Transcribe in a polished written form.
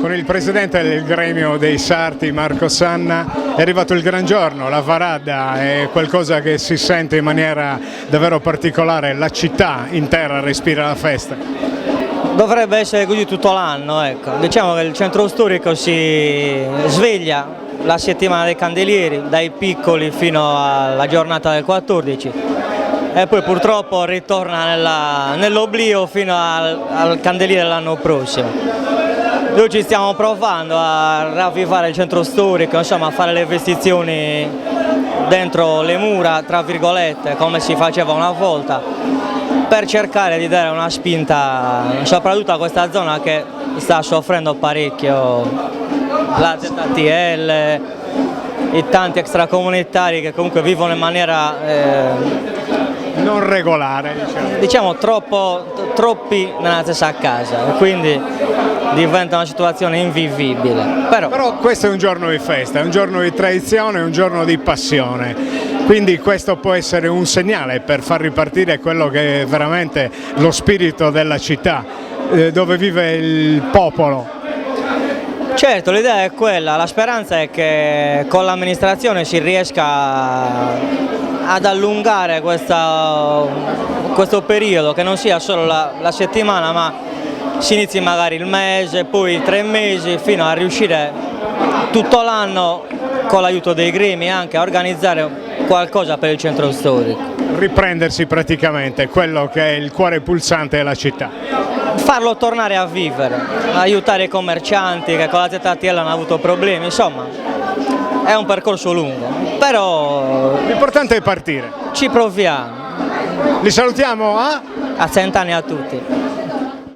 Con il presidente del gremio dei sarti, Marco Sanna, è arrivato il gran giorno, la Varadda è qualcosa che si sente in maniera davvero particolare, la città intera respira la festa. Dovrebbe essere così tutto l'anno, ecco. Diciamo che il centro storico si sveglia la settimana dei candelieri, dai piccoli fino alla giornata del 14 e poi purtroppo ritorna nell'oblio fino al candeliere dell'anno prossimo. Noi ci stiamo provando a ravvivare il centro storico, insomma a fare le vestizioni dentro le mura, tra virgolette, come si faceva una volta, per cercare di dare una spinta soprattutto a questa zona che sta soffrendo parecchio, la ZTL, i tanti extracomunitari che comunque vivono in maniera Non regolare, diciamo troppi nella stessa casa, quindi diventa una situazione invivibile. Però questo è un giorno di festa, è un giorno di tradizione, è un giorno di passione, quindi questo può essere un segnale per far ripartire quello che è veramente lo spirito della città, dove vive il popolo. Certo, l'idea è quella, la speranza è che con l'amministrazione si riesca ad allungare questo periodo, che non sia solo la settimana, ma si inizi magari il mese, poi 3 mesi, fino a riuscire tutto l'anno, con l'aiuto dei gremi, anche a organizzare qualcosa per il centro storico. Riprendersi praticamente quello che è il cuore pulsante della città. Farlo tornare a vivere, aiutare i commercianti che con la ZTL hanno avuto problemi, insomma è un percorso lungo, però L'importante è partire. ci proviamo. Li salutiamo a... A 100 anni a tutti.